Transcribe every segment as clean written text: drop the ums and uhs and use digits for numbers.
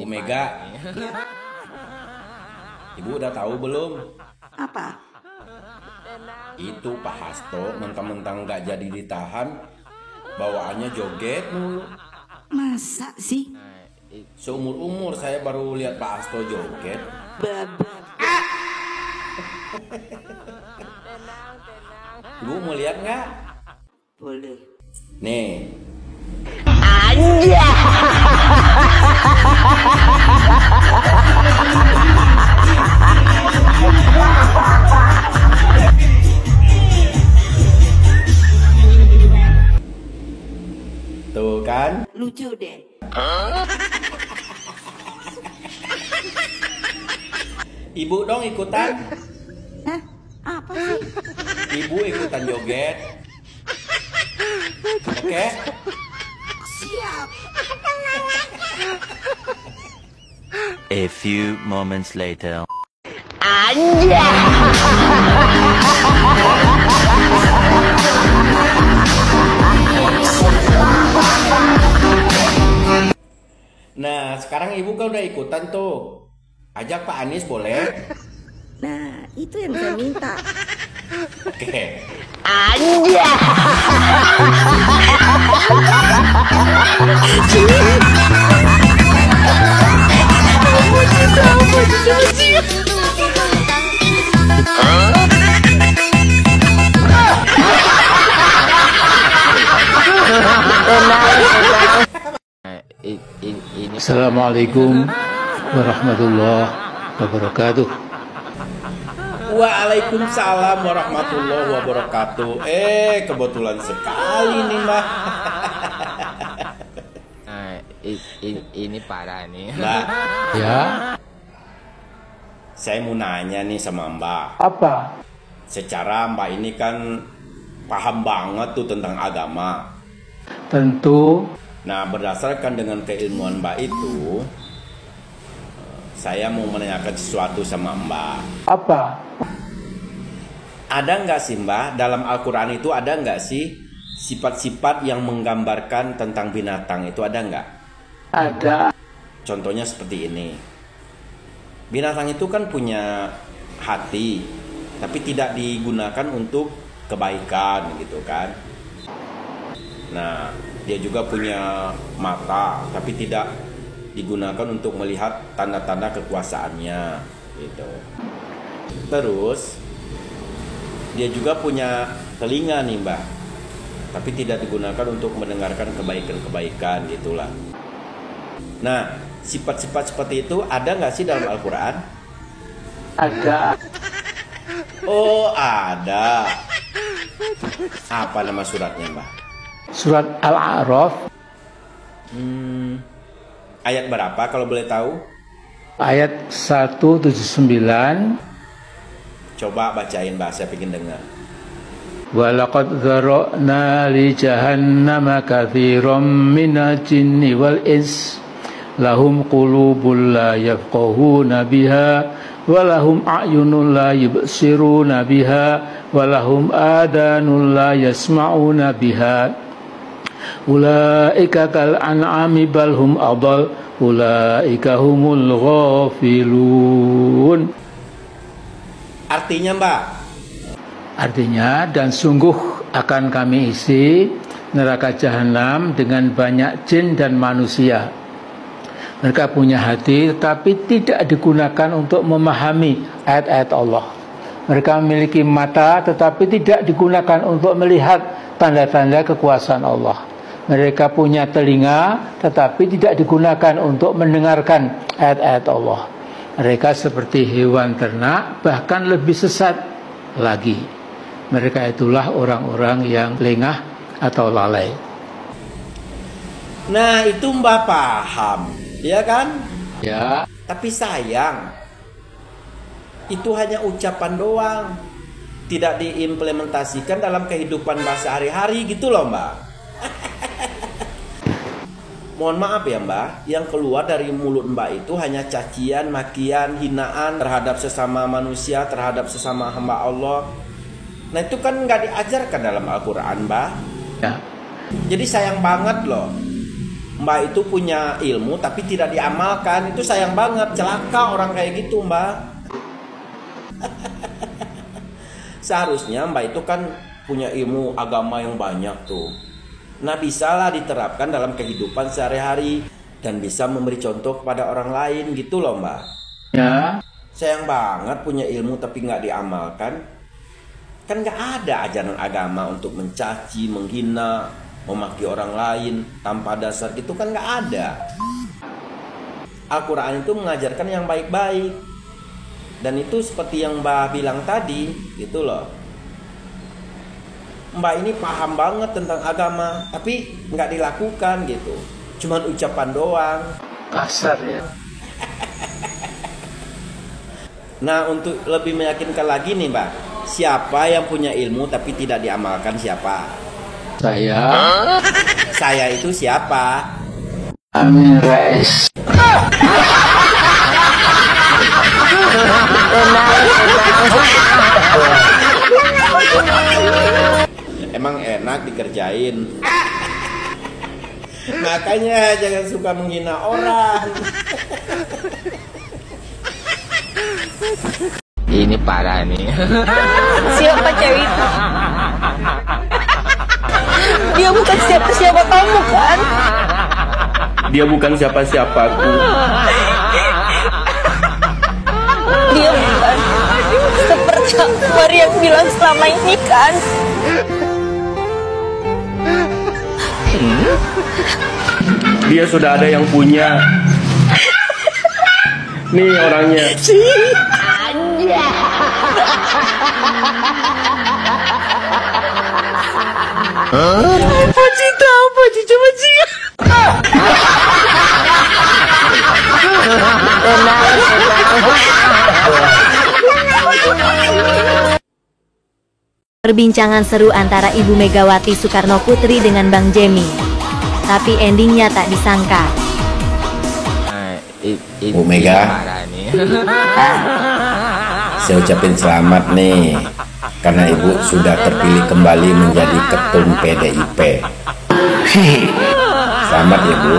Mega. Ibu udah tahu belum? Apa? Itu Pak Hasto mentang-mentang nggak jadi ditahan, bawaannya joget mulu. Masa sih? Seumur-umur saya baru lihat Pak Hasto joget. Babat. Ibu mau lihat nggak? Boleh. Nih. Tuh kan? Lucu deh. Ibu dong ikutan. Hah? Apa sih? Ibu ikutan joget. Oke? Siap. A few moments later. Nah, sekarang ibu kan udah ikutan tuh. Ajak Pak Anies boleh? Nah, itu yang saya minta. Oke. Assalamualaikum warahmatullahi wabarakatuh. Waalaikumsalam warahmatullahi wabarakatuh. Kebetulan sekali nih Mbak. Ini parah nih. Mbak, Ya, saya mau nanya nih sama Mbak. apa? Secara Mbak ini kan paham banget tuh tentang agama. Tentu Nah, berdasarkan dengan keilmuan Mbak itu, saya mau menanyakan sesuatu sama Mbak. apa? Ada nggak sih Mbak, dalam Al-Quran itu ada nggak sih sifat-sifat yang menggambarkan tentang binatang itu ada nggak? Ada. Contohnya seperti ini. Binatang itu kan punya hati, tapi tidak digunakan untuk kebaikan gitu kan. Nah, dia juga punya mata, tapi tidak digunakan untuk melihat tanda-tanda kekuasaannya gitu. Terus dia juga punya telinga nih Mbak, tapi tidak digunakan untuk mendengarkan kebaikan-kebaikan gitulah. Nah, sifat-sifat seperti itu ada nggak sih dalam Al-Quran? Ada. Oh, ada. Apa nama suratnya Mbak? Surat Al-A'raf Ayat berapa kalau boleh tahu? ayat 179. Coba bacain Mbak, saya pengen dengar. Walaqad dzara'na li jahannama katsiran minal jinni wal ins lahum qulubun la yafqahuna biha wa lahum a'yunun la yubsiruna biha wa lahum adanun la yasma'una biha ulaika kal an'ami bal hum adall ulaika humul ghafilun. Artinya Mbak? Artinya, dan sungguh akan kami isi neraka jahanam dengan banyak jin dan manusia. Mereka punya hati tetapi tidak digunakan untuk memahami ayat-ayat Allah. Mereka memiliki mata tetapi tidak digunakan untuk melihat tanda-tanda kekuasaan Allah. Mereka punya telinga tetapi tidak digunakan untuk mendengarkan ayat-ayat Allah. Mereka seperti hewan ternak, bahkan lebih sesat lagi. Mereka itulah orang-orang yang lengah atau lalai. Nah, itu Mbak paham, ya kan? Ya. Tapi sayang, itu hanya ucapan doang, tidak diimplementasikan dalam kehidupan Mbak sehari-hari gitu loh Mbak. Mohon maaf ya Mbak, yang keluar dari mulut Mbak itu hanya cacian, makian, hinaan terhadap sesama manusia, terhadap sesama hamba Allah. Nah itu kan nggak diajarkan dalam Al-Quran Mbak. Ya. Jadi sayang banget loh. Mbak itu punya ilmu tapi tidak diamalkan. Itu sayang banget, celaka orang kayak gitu, Mbak. Seharusnya Mbak itu kan punya ilmu agama yang banyak tuh. Nah, bisalah diterapkan dalam kehidupan sehari-hari dan bisa memberi contoh kepada orang lain gitu loh, Mbak. Ya. Sayang banget punya ilmu tapi nggak diamalkan. Kan nggak ada ajaran agama untuk mencaci, menghina, memaki orang lain tanpa dasar, itu kan nggak ada. Al-Quran itu mengajarkan yang baik-baik. Dan itu seperti yang Mbak bilang tadi, gitu loh. Mbak ini paham banget tentang agama, tapi nggak dilakukan gitu. Cuman ucapan doang. Kasar ya. Nah, untuk lebih meyakinkan lagi nih, Mbak, siapa yang punya ilmu tapi tidak diamalkan, siapa? Saya. Saya itu siapa? Amin Rais. Emang enak dikerjain. Makanya jangan suka menghina orang. Ini parah nih. Siapa cewek itu? Dia bukan siapa-siapa kamu kan? Dia bukan siapa-siapaku. Dia bukan seperti Maria yang bilang selama ini kan? Dia sudah ada yang punya. Nih orangnya. Perbincangan seru antara Ibu Megawati Soekarno Putri dengan Bang Jemi. Tapi endingnya tak disangka. Bu Mega, Parah nih. saya ucapin selamat nih, karena Ibu sudah terpilih kembali menjadi ketum PDIP. Selamat ya, Bu.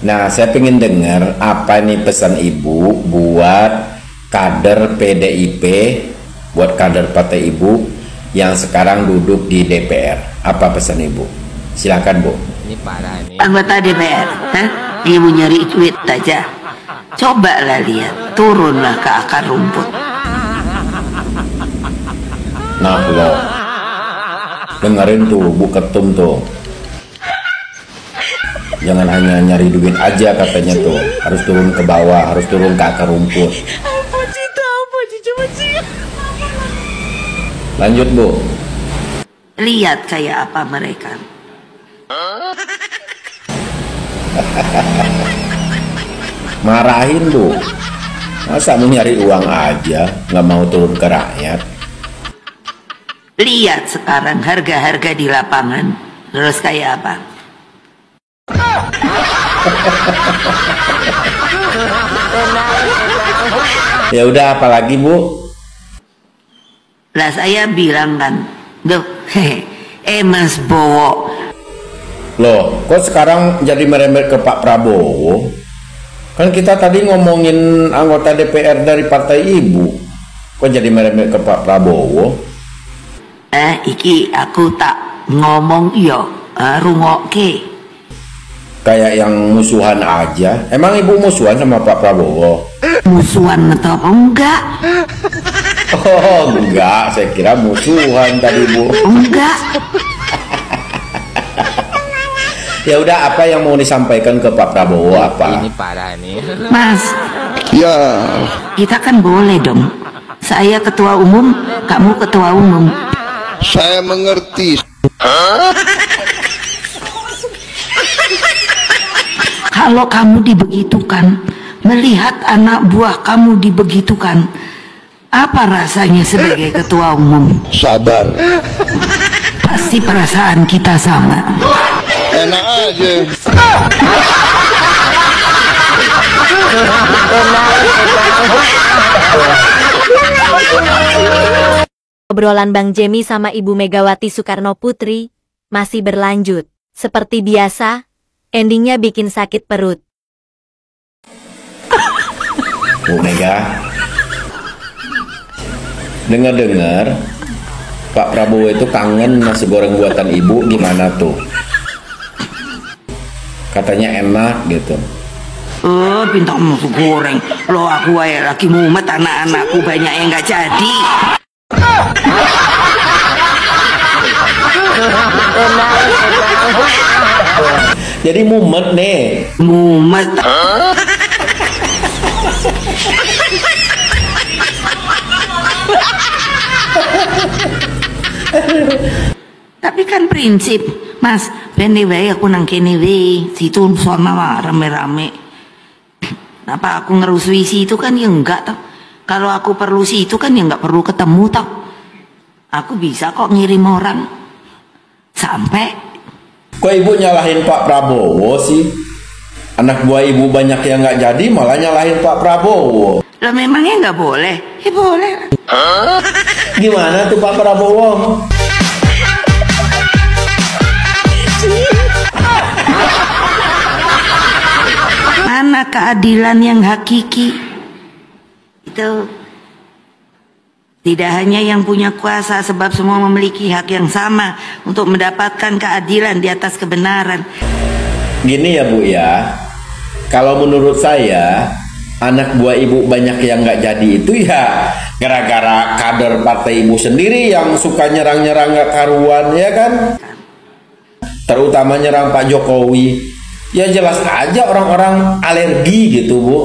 Nah, saya pengen dengar apa nih pesan Ibu buat kader PDIP, buat kader partai Ibu yang sekarang duduk di DPR. Apa pesan Ibu? Silakan, Bu. Ini parah nih. Anggota DPR, dia mau nyari duit aja. Cobalah lihat, turunlah ke akar rumput. Nah, lo dengerin tuh, Bu Ketum tuh. Jangan hanya nyari duit aja katanya tuh. Harus turun ke bawah, harus turun ke akar rumput. Lanjut, Bu. Lihat kayak apa mereka. Marahin tuh. Masa mau nyari uang aja, nggak mau turun ke rakyat? Lihat sekarang harga-harga di lapangan. Terus kayak apa? Ya udah, apalagi, Bu? Lah saya bilang kan, duh, Mas Bowo. Loh, kok sekarang jadi merembet ke Pak Prabowo? Kan kita tadi ngomongin anggota DPR dari partai Ibu. Kok jadi merembet ke Pak Prabowo? Iki aku tak ngomong yo, rungokke. Kayak yang musuhan aja. Emang Ibu musuhan sama Pak Prabowo? Musuhan atau enggak? Oh, enggak. Saya kira musuhan tadi, Bu. Enggak. Ya udah, apa yang mau disampaikan ke Pak Prabowo apa? Ini parah nih. Mas, Ya, kita kan boleh dong. Saya ketua umum, kamu ketua umum. saya mengerti. Kalau kamu dibegitukan, melihat anak buah kamu dibegitukan, apa rasanya sebagai ketua umum? Sabar. Pasti perasaan kita sama. Enak aja. Obrolan Bang Jemi sama Ibu Megawati Soekarno Putri masih berlanjut. Seperti biasa, endingnya bikin sakit perut. Bu Mega, dengar-dengar Pak Prabowo itu kangen nasi goreng buatan ibu, gimana tuh? Katanya enak gitu. Oh, bintang nasi goreng. Lo aku lagi mumet, anak-anakku banyak yang nggak jadi. Jadi mumet nih. Mumet. Tapi kan prinsip, Mas, bene wae aku nang kene wae, situ sama rame-rame. Apa aku ngerusui situ kan ya enggak toh. Kalau aku perlu situ kan ya enggak perlu ketemu toh. Aku bisa kok ngirim orang. Sampai. Kok ibu nyalahin Pak Prabowo sih? Anak buah ibu banyak yang nggak jadi, malah nyalahin Pak Prabowo. Lah memangnya nggak boleh? Ya boleh. Gimana tuh Pak Prabowo? Mana keadilan yang hakiki? Itu tidak hanya yang punya kuasa, sebab semua memiliki hak yang sama untuk mendapatkan keadilan di atas kebenaran. Gini ya Bu ya, kalau menurut saya anak buah ibu banyak yang nggak jadi itu ya gara-gara kader partai ibu sendiri yang suka nyerang-nyerang nggak karuan, ya kan? Terutama nyerang Pak Jokowi. Ya jelas aja orang-orang alergi gitu Bu.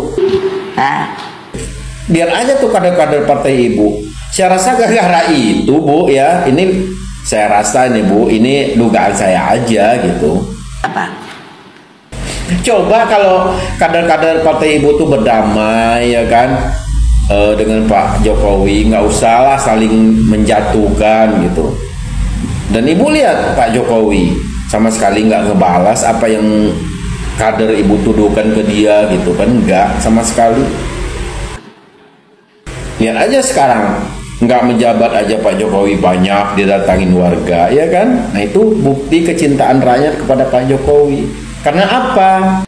Biar aja tuh kader-kader partai ibu. Saya rasa gara-gara itu Bu ya, ini saya rasa nih Bu, ini dugaan saya aja gitu. Apa? Coba kalau kader-kader partai ibu tuh berdamai ya kan, dengan Pak Jokowi, nggak usah lah saling menjatuhkan gitu. Dan ibu lihat Pak Jokowi sama sekali nggak ngebalas apa yang kader ibu tuduhkan ke dia gitu kan, nggak sama sekali. Lihat aja sekarang, nggak menjabat aja Pak Jokowi banyak didatangin warga, ya kan? Nah itu bukti kecintaan rakyat kepada Pak Jokowi. Karena apa?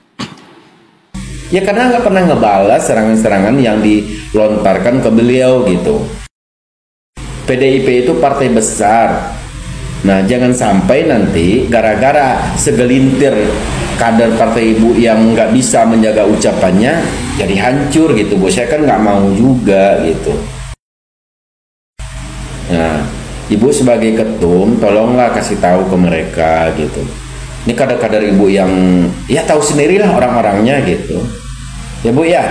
Ya karena nggak pernah ngebalas serangan-serangan yang dilontarkan ke beliau gitu. PDIP itu partai besar. Nah jangan sampai nanti gara-gara segelintir kader partai ibu yang nggak bisa menjaga ucapannya jadi hancur gitu Bu. Saya kan nggak mau juga gitu. Nah ibu sebagai ketum tolonglah kasih tahu ke mereka gitu. Ini kader-kader ibu yang ya tahu sendirilah orang-orangnya gitu. Ya Bu ya.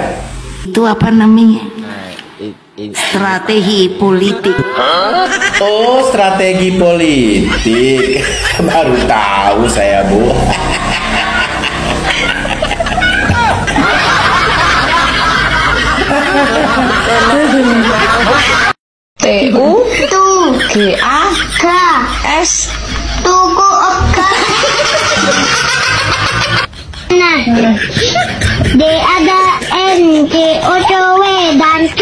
Itu apa namanya? Strategi politik. Oh, strategi politik. Baru tahu saya Bu. TUGAS Tugu Oka. Nah, D ada N G O C W dan C.